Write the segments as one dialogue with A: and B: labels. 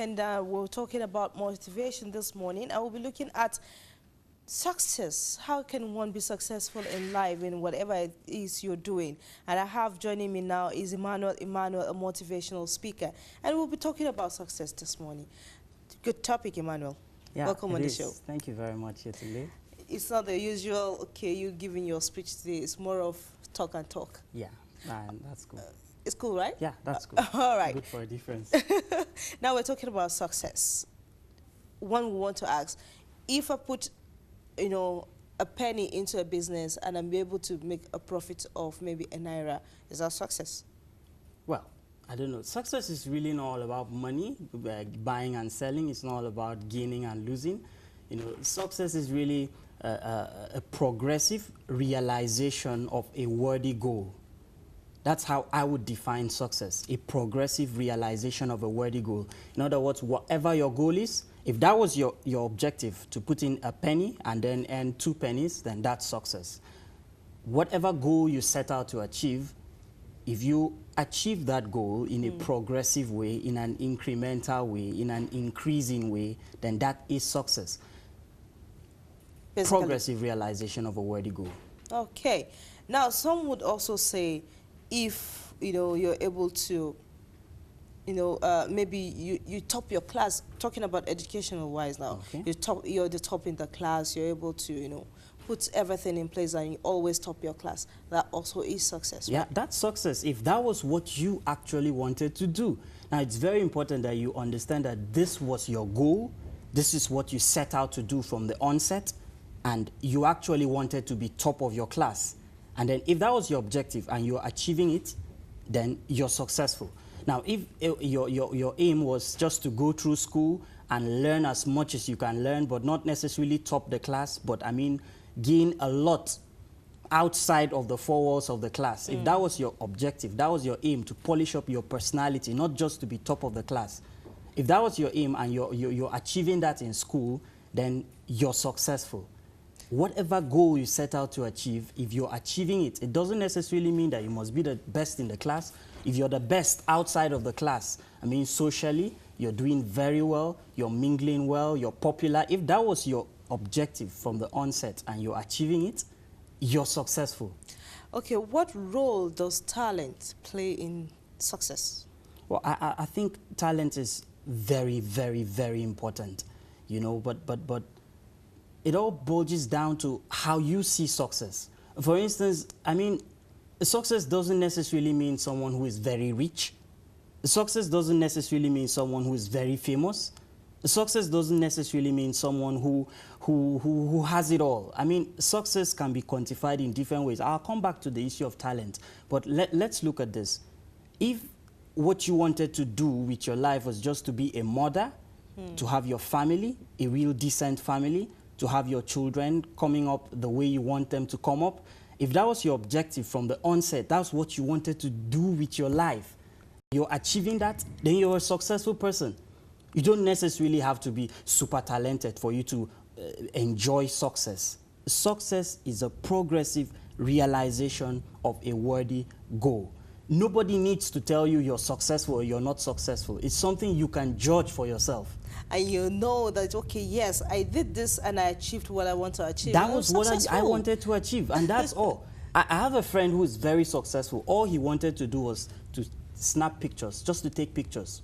A: and we're talking about motivation this morning. I will be looking at success. How can one be successful in life in whatever it is you're doing? And I have joining me now is Emmanuel, a motivational speaker, and we'll be talking about success this morning. Good topic, Emmanuel.
B: Yeah,
A: welcome on the show.
B: Thank you very much, Yetunde.
A: It's not the usual, okay, you giving your speech today. It's more of talk and talk.
B: Yeah, that's cool.
A: It's cool, right?
B: Yeah, that's cool.
A: All right.
B: Good for a difference.
A: Now we're talking about success. One we want to ask, if I put, you know, a penny into a business and I'm able to make a profit of maybe a naira, is that success?
B: Well, I don't know. Success is really not all about money, buying and selling. It's not all about gaining and losing. You know, success is really a progressive realization of a worthy goal. That's how I would define success, a progressive realization of a worthy goal. In other words, whatever your goal is, if that was your objective, to put in a penny and then earn 2 pennies, then that's success. Whatever goal you set out to achieve, if you achieve that goal in a progressive way, in an incremental way, in an increasing way, then that is success.
A: Basically.
B: Progressive realization of a worthy goal.
A: Okay. Now, some would also say, if, you know, you're able to, you know, maybe you top your class, talking about educational wise now,
B: okay.
A: You're the top in the class, you're able to, you know, put everything in place and you always top your class. That also is success.
B: Yeah,
A: right?
B: that's success if that was what you actually wanted to do. Now, it's very important that you understand that this was your goal. This is what you set out to do from the onset, and you actually wanted to be top of your class. And then if that was your objective and you're achieving it, then you're successful. Now, if your aim was just to go through school and learn as much as you can learn, but not necessarily top the class, but I mean, gain a lot outside of the 4 walls of the class. If that was your objective, that was your aim, to polish up your personality, not just to be top of the class. If that was your aim and you're achieving that in school, then you're successful. Whatever goal you set out to achieve, if you're achieving it, it doesn't necessarily mean that you must be the best in the class. If you're the best outside of the class, I mean, socially, you're doing very well, you're mingling well, you're popular. If that was your objective from the onset and you're achieving it, you're successful.
A: Okay, what role does talent play in success?
B: Well, I think talent is very, very, very important, you know, but it all boils down to how you see success. For instance, I mean, success doesn't necessarily mean someone who is very rich. Success doesn't necessarily mean someone who is very famous. Success doesn't necessarily mean someone who has it all. I mean, success can be quantified in different ways. I'll come back to the issue of talent, but let's look at this. If what you wanted to do with your life was just to be a mother, to have your family, a real decent family, to have your children coming up the way you want them to come up, if that was your objective from the onset, that's what you wanted to do with your life, you're achieving that, then you're a successful person. You don't necessarily have to be super talented for you to enjoy success. Success is a progressive realization of a worthy goal. Nobody needs to tell you you're successful or you're not successful. It's something you can judge for yourself.
A: And you know that, okay, yes, I did this and I achieved what I want to achieve.
B: That was what I wanted to achieve, and that's all. I have a friend who is very successful. All he wanted to do was to snap pictures, just to take pictures.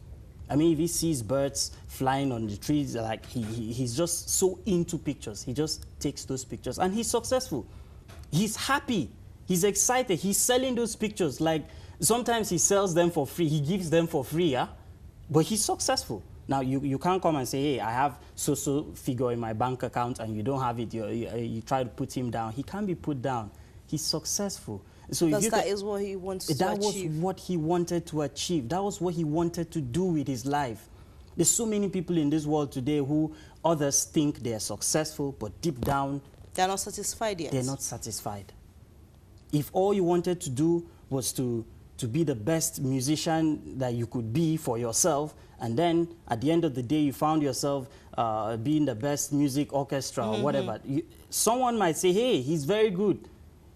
B: I mean, if he sees birds flying on the trees, like he's just so into pictures. He just takes those pictures, and he's successful. He's happy. He's excited. He's selling those pictures. Like, sometimes he sells them for free. He gives them for free, yeah? But he's successful. Now, you can't come and say, hey, I have so figure in my bank account and you don't have it. You try to put him down. He can't be put down. He's successful. So
A: because that is what he wants to achieve.
B: That was what he wanted to achieve. That was what he wanted to do with his life. There's so many people in this world today who others think they are successful, but deep down,
A: they're not satisfied yet.
B: They're not satisfied. If all you wanted to do was to be the best musician that you could be for yourself, and then at the end of the day you found yourself being the best music orchestra or whatever, someone might say, hey, he's very good.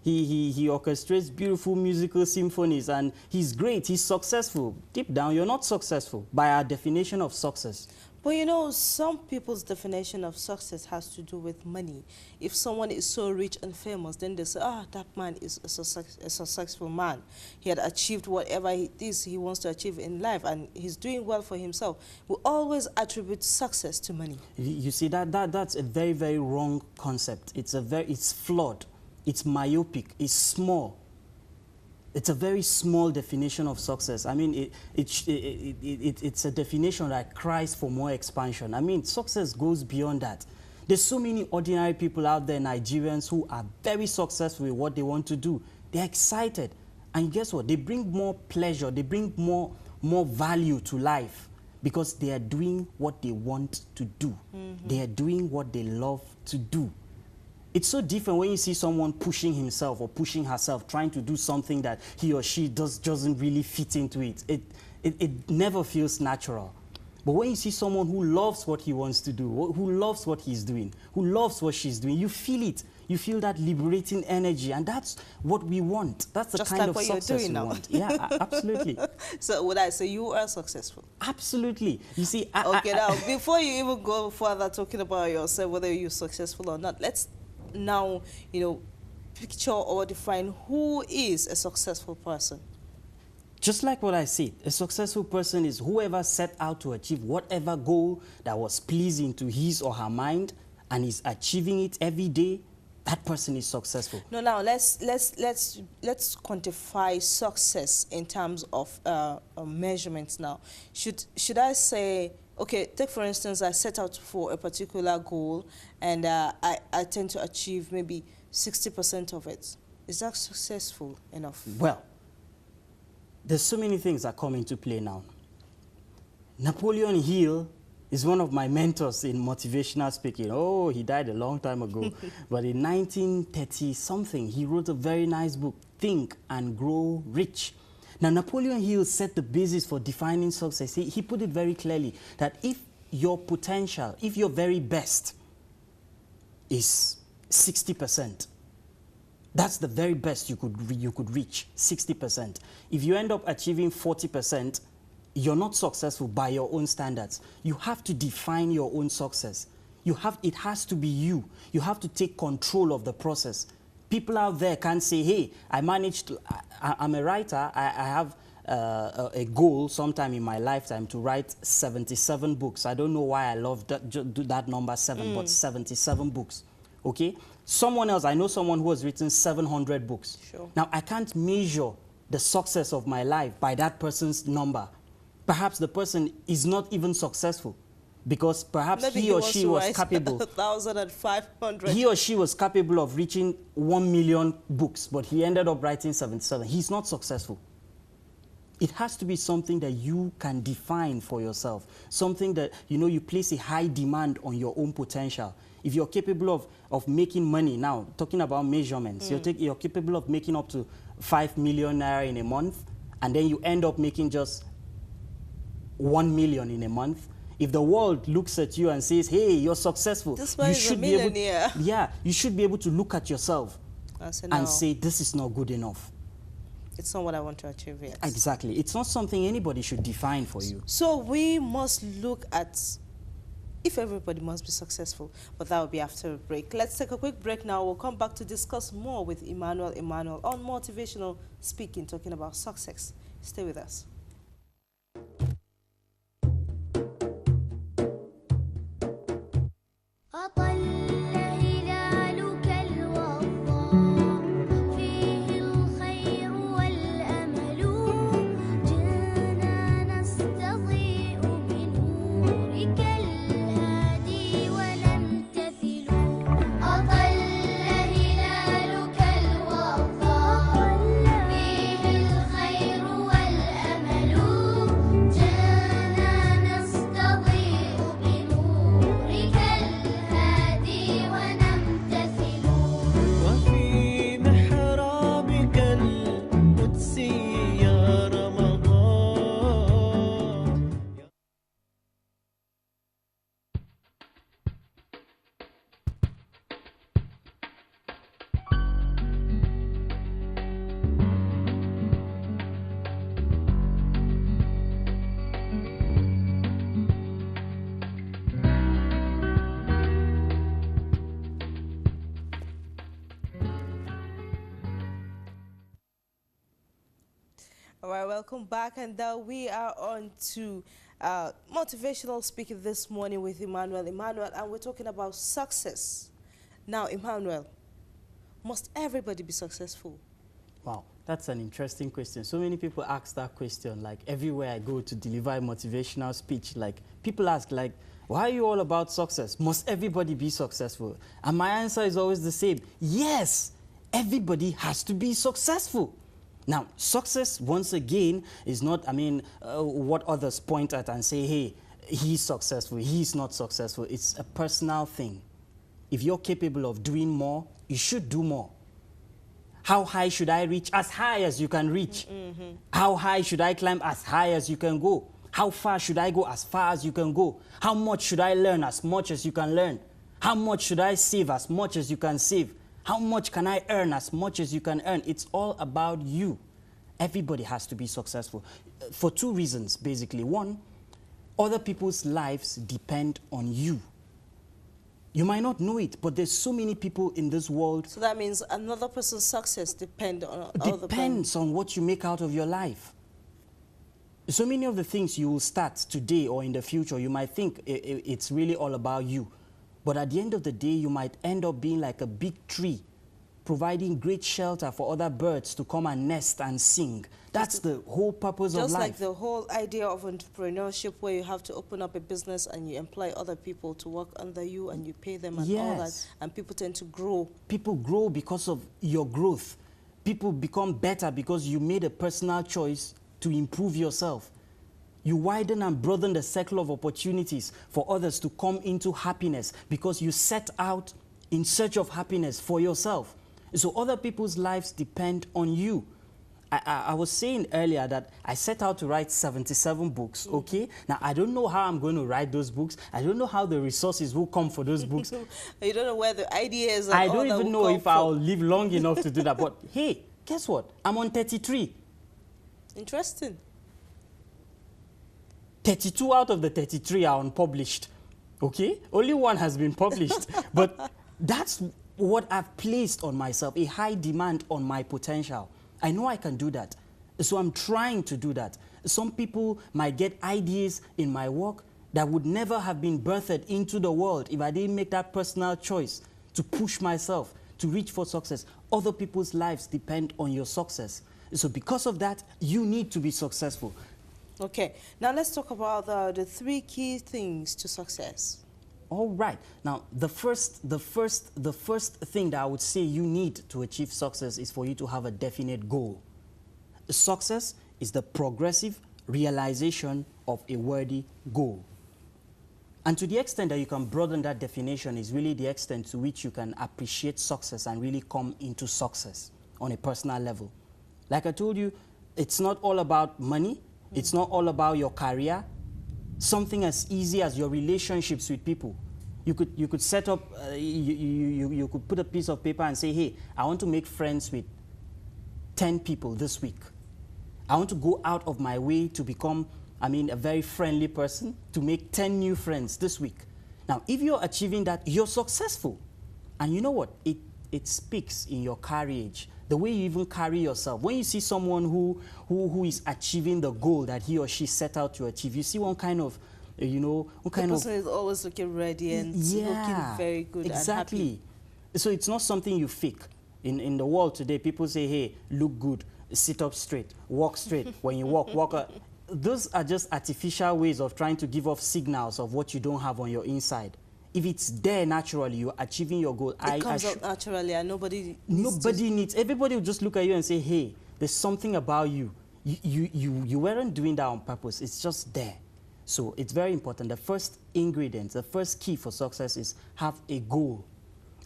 B: He orchestrates beautiful musical symphonies, and he's great, he's successful. Deep down, you're not successful by our definition of success.
A: But you know, some people's definition of success has to do with money. If someone is so rich and famous, then they say, ah, that man is a successful man. He had achieved whatever it is he wants to achieve in life, and he's doing well for himself. We always attribute success to money.
B: You see, that's a very, very wrong concept. It's flawed. It's myopic. It's small. It's a very small definition of success. I mean, it's a definition that cries for more expansion. I mean, success goes beyond that. There's so many ordinary people out there, Nigerians, who are very successful with what they want to do. They're excited. And guess what? They bring more pleasure. They bring more value to life because they are doing what they want to do. Mm-hmm. They are doing what they love to do. It's so different when you see someone pushing himself or pushing herself, trying to do something that he or she doesn't really fit into it. It never feels natural. But when you see someone who loves what he wants to do, who loves what he's doing, who loves what she's doing, you feel it. You feel that liberating energy, and that's what we want. That's the kind of success we want. Yeah, absolutely.
A: So would I say you are successful?
B: Absolutely. You see,
A: okay, now, before you even go further talking about yourself, whether you're successful or not, let's now, you know, picture or define who is a successful person.
B: Just like what I said, a successful person is whoever set out to achieve whatever goal that was pleasing to his or her mind and is achieving it every day. That person is successful.
A: No, now let's quantify success in terms of measurements. Now, should I say, okay, take for instance, I set out for a particular goal and I tend to achieve maybe 60% of it. Is that successful enough?
B: Well, there's so many things that come into play now. Napoleon Hill is one of my mentors in motivational speaking. Oh, he died a long time ago. But in 1930-something, he wrote a very nice book, Think and Grow Rich. Now, Napoleon Hill set the basis for defining success. He put it very clearly that if your potential, if your very best is 60%, that's the very best you could reach, 60%. If you end up achieving 40%, you're not successful by your own standards. You have to define your own success. It has to be you. You have to take control of the process. People out there can't say, hey, I'm a writer, I have a goal sometime in my lifetime to write 77 books. I don't know why I love that number 7, but 77 books, okay? Someone else, I know someone who has written 700 books.
A: Sure.
B: Now, I can't measure the success of my life by that person's number. Perhaps the person is not even successful because perhaps he or she was capable.
A: 1,500.
B: He or she was capable of reaching 1 million books, but he ended up writing 77. He's not successful. It has to be something that you can define for yourself, something that, you know, you place a high demand on your own potential. If you're capable of making money, now, talking about measurements, you're capable of making up to 5 million naira in a month, and then you end up making just 1 million in a month. If the world looks at you and says, hey, you're successful,
A: this man is a millionaire.
B: You should be able to look at yourself and say, this is not good enough.
A: It's not what I want to achieve yet.
B: Exactly. It's not something anybody should define for you.
A: So we must look at if everybody must be successful, but that will be after a break. Let's take a quick break now. We'll come back to discuss more with Emmanuel on motivational speaking, talking about success. Stay with us. All right, welcome back, and we are on to motivational speaking this morning with Emmanuel, and we're talking about success. Now, Emmanuel, must everybody be successful?
B: Wow, that's an interesting question. So many people ask that question, like everywhere I go to deliver a motivational speech, like people ask, like, why are you all about success? Must everybody be successful? And my answer is always the same. Yes, everybody has to be successful. Now, success, once again, is not, what others point at and say, hey, he's successful, he's not successful. It's a personal thing. If you're capable of doing more, you should do more. How high should I reach? As high as you can reach. Mm-hmm. How high should I climb? As high as you can go. How far should I go? As far as you can go. How much should I learn? As much as you can learn. How much should I save? As much as you can save. How much can I earn? As much as you can earn. It's all about you. Everybody has to be successful. For two reasons, basically. One, other people's lives depend on you. You might not know it, but there's so many people in this world.
A: So that means another person's success depends on
B: depends on what you make out of your life. So many of the things you will start today or in the future, you might think it's really all about you. But at the end of the day, you might end up being like a big tree, providing great shelter for other birds to come and nest and sing. That's the whole purpose of life.
A: Just like the whole idea of entrepreneurship, where you have to open up a business and you employ other people to work under you and you pay them and all that, and people tend to grow.
B: People grow because of your growth. People become better because you made a personal choice to improve yourself. You widen and broaden the circle of opportunities for others to come into happiness because you set out in search of happiness for yourself. So other people's lives depend on you. I was saying earlier that I set out to write 77 books, okay? Now, I don't know how I'm going to write those books. I don't know how the resources will come for those books.
A: You don't know where the ideas are.
B: I don't even know if I'll live long enough to do that. But hey, guess what? I'm on 33.
A: Interesting.
B: 32 out of the 33 are unpublished, okay? Only one has been published. But that's what I've placed on myself, a high demand on my potential. I know I can do that. So I'm trying to do that. Some people might get ideas in my work that would never have been birthed into the world if I didn't make that personal choice to push myself, to reach for success. Other people's lives depend on your success. So because of that, you need to be successful.
A: Okay, now let's talk about the three key things to success.
B: All right. Now, the first thing that I would say you need to achieve success is for you to have a definite goal. Success is the progressive realization of a worthy goal. And to the extent that you can broaden that definition is really the extent to which you can appreciate success and really come into success on a personal level. Like I told you, it's not all about money. It's not all about your career. Something as easy as your relationships with people. You could set up, you could put a piece of paper and say, hey, I want to make friends with 10 people this week. I want to go out of my way to become, a very friendly person, to make 10 new friends this week. Now, if you're achieving that, you're successful. And you know what? It speaks in your carriage, the way you even carry yourself. When you see someone who is achieving the goal that he or she set out to achieve, you see one kind of,
A: the person is always looking radiant, looking very good and happy.
B: So it's not something you fake. In the world today, people say, hey, look good, sit up straight, walk straight. When you walk. Those are just artificial ways of trying to give off signals of what you don't have on your inside. If it's there naturally, you're achieving your goal.
A: It comes out naturally and nobody
B: needs. Everybody will just look at you and say, hey, there's something about you. You weren't doing that on purpose. It's just there. So it's very important. The first ingredient, the first key for success is have a goal.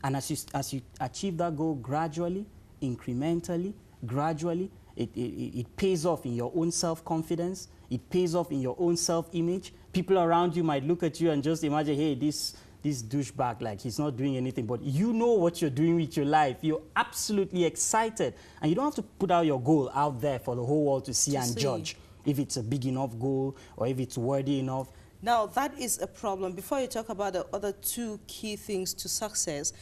B: And as you achieve that goal gradually, incrementally, gradually, it pays off in your own self-confidence. It pays off in your own self-image. People around you might look at you and just imagine, hey, this douchebag, like he's not doing anything. But you know what you're doing with your life. You're absolutely excited. And you don't have to put out your goal out there for the whole world to see and judge if it's a big enough goal or if it's worthy enough.
A: Now, that is a problem. Before you talk about the other two key things to success,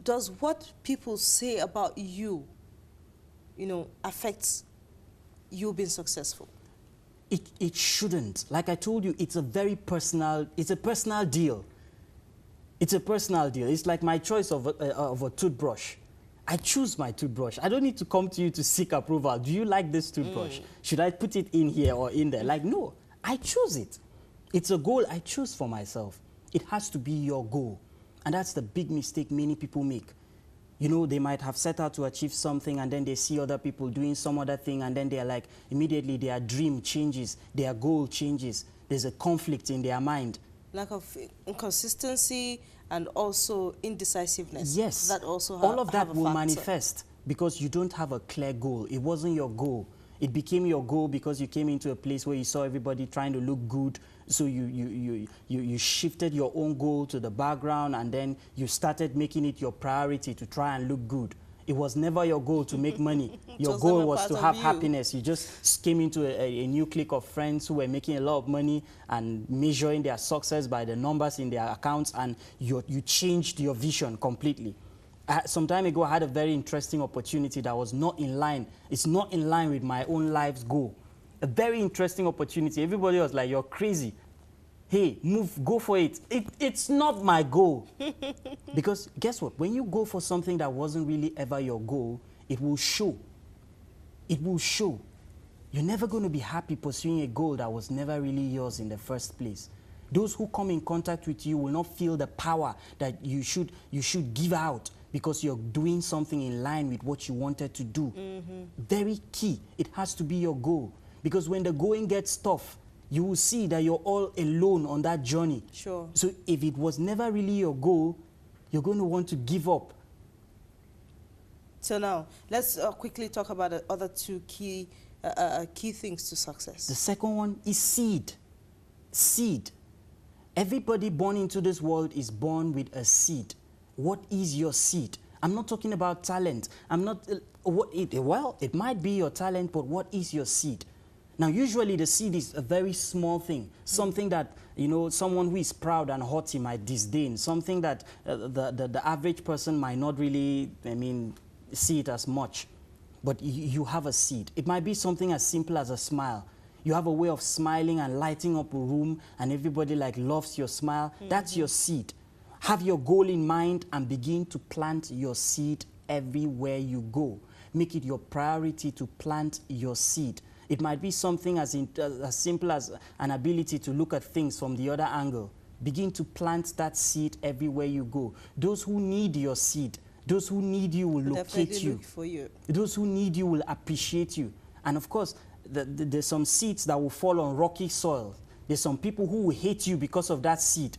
A: does what people say about you, affects you've been successful?
B: It shouldn't. Like I told you, it's a very personal, it's a personal deal. It's a personal deal. It's like my choice of a toothbrush. I choose my toothbrush. I don't need to come to you to seek approval. Do you like this toothbrush? Should I put it in here or in there? Like, no, I choose it. It's a goal I choose for myself. It has to be your goal. And that's the big mistake many people make. You know, they might have set out to achieve something and then they see other people doing some other thing and then they're like, immediately their dream changes, their goal changes. There's a conflict in their mind.
A: Lack of inconsistency and also indecisiveness.
B: Yes.
A: That also
B: all of that will
A: factor.
B: manifest because you don't have a clear goal. It wasn't your goal. It became your goal because you came into a place where you saw everybody trying to look good. So you shifted your own goal to the background and then you started making it your priority to try and look good. It was never your goal to make money. Your goal was to have happiness. You just came into a new clique of friends who were making a lot of money and measuring their success by the numbers in their accounts, and you changed your vision completely. Some time ago, I had a very interesting opportunity that was not in line. It's not in line with my own life's goal. A very interesting opportunity. Everybody was like, you're crazy. Hey, move, go for it. It's not my goal. Because guess what? When you go for something that wasn't really ever your goal, it will show. It will show. You're never going to be happy pursuing a goal that was never really yours in the first place. Those who come in contact with you will not feel the power that you should give out because you're doing something in line with what you wanted to do. Very key. It has to be your goal. Because when the going gets tough, you will see that you're all alone on that journey.
A: Sure.
B: So if it was never really your goal, you're going to want to give up.
A: So now, let's quickly talk about the other two key things to success.
B: The second one is seed. Seed. Everybody born into this world is born with a seed. What is your seed? I'm not talking about talent. I'm not, well, it might be your talent, but what is your seed? Now, usually the seed is a very small thing, something that, you know, someone who is proud and haughty might disdain, something that the average person might not really, see it as much. But you have a seed. It might be something as simple as a smile. You have a way of smiling and lighting up a room and everybody like loves your smile. That's your seed. Have your goal in mind and begin to plant your seed everywhere you go. Make it your priority to plant your seed. It might be something as simple as an ability to look at things from the other angle. Begin to plant that seed everywhere you go. Those who need your seed, those who need you will locate you.
A: Look for you. Those
B: who need you will appreciate you. And of course, there's some seeds that will fall on rocky soil. There's some people who will hate you because of that seed.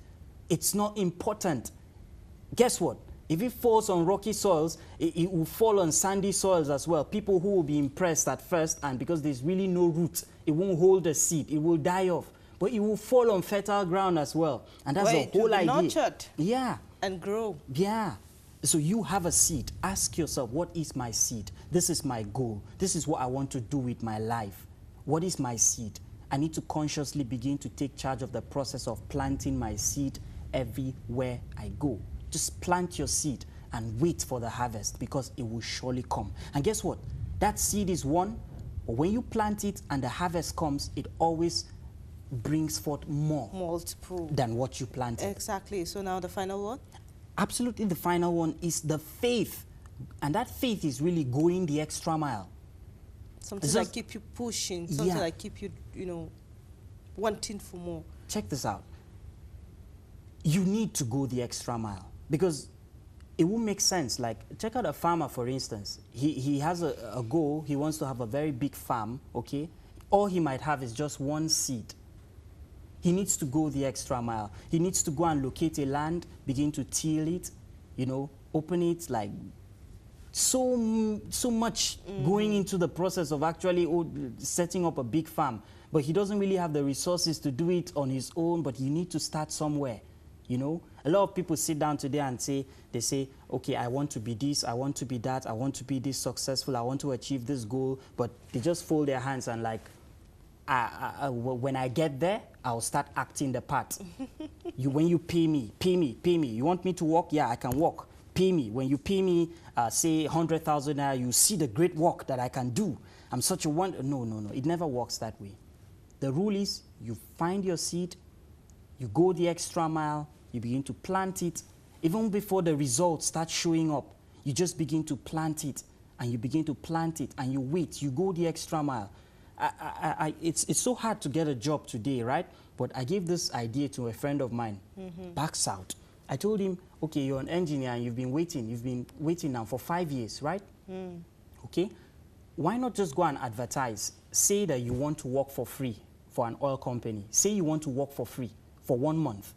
B: It's not important. Guess what? If it falls on rocky soils, it will fall on sandy soils as well. People who will be impressed at first, and because there's really no root, it won't hold the seed. It will die off. But it will fall on fertile ground as well. And that's the whole idea.
A: Nurtured.
B: Yeah.
A: And grow.
B: Yeah. So you have a seed. Ask yourself, what is my seed? This is my goal. This is what I want to do with my life. What is my seed? I need to consciously begin to take charge of the process of planting my seed everywhere I go. Just plant your seed and wait for the harvest because it will surely come. And guess what? That seed is one, but when you plant it and the harvest comes, it always brings forth more.
A: Multiple.
B: Than what you planted.
A: Exactly. So now the final one?
B: Absolutely, the final one is the faith. And that faith is really going the extra mile.
A: Something that keep you pushing, something that keep you, wanting for more.
B: Check this out. You need to go the extra mile. Because it won't make sense. Like, check out a farmer, for instance. He has a goal. He wants to have a very big farm, okay? All he might have is just one seed. He needs to go the extra mile. He needs to go and locate a land, begin to till it, open it, like so much going into the process of actually setting up a big farm. But he doesn't really have the resources to do it on his own, but you need to start somewhere. A lot of people sit down today and say, okay, I want to be this, I want to be that, I want to be this successful, I want to achieve this goal, but they just fold their hands and like, when I get there, I'll start acting the part. When you pay me. You want me to work? Yeah, I can work. Pay me. When you pay me, say 100,000 naira, you see the great work that I can do. I'm such a wonder. No, no, no. It never works that way. The rule is you find your seed, you go the extra mile, you begin to plant it. Even before the results start showing up, you just begin to plant it, and you begin to plant it, and you wait. You go the extra mile. It's so hard to get a job today, right? But I gave this idea to a friend of mine back south. I told him, okay, you're an engineer and you've been waiting now for 5 years, right? Okay, why not just go and advertise? Say that you want to work for free for an oil company. Say you want to work for free for 1 month.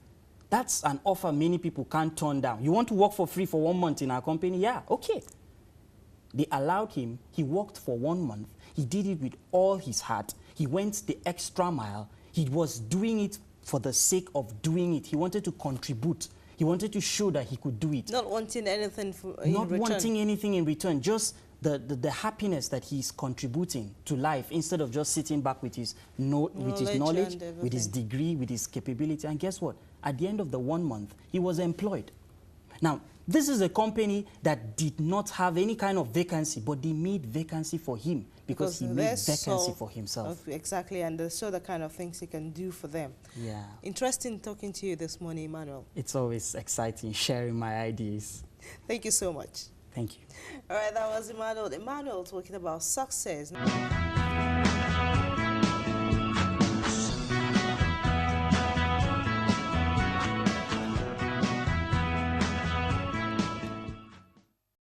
B: That's an offer many people can't turn down. You want to work for free for 1 month in our company? Yeah, okay. They allowed him. He worked for 1 month. He did it with all his heart. He went the extra mile. He was doing it for the sake of doing it. He wanted to contribute. He wanted to show that he could do it.
A: Not wanting anything in
B: Not
A: return.
B: wanting anything in return, just the happiness that he's contributing to life instead of just sitting back with his knowledge, with his degree, with his capability. And guess what? At the end of the 1 month, he was employed. Now, this is a company that did not have any kind of vacancy, but they made vacancy for him because he made vacancy for himself.
A: Exactly, and they saw the kind of things he can do for them.
B: Yeah.
A: Interesting talking to you this morning, Emmanuel.
B: It's always exciting sharing my ideas.
A: Thank you so much.
B: Thank you.
A: All right, that was Emmanuel. Emmanuel talking about success.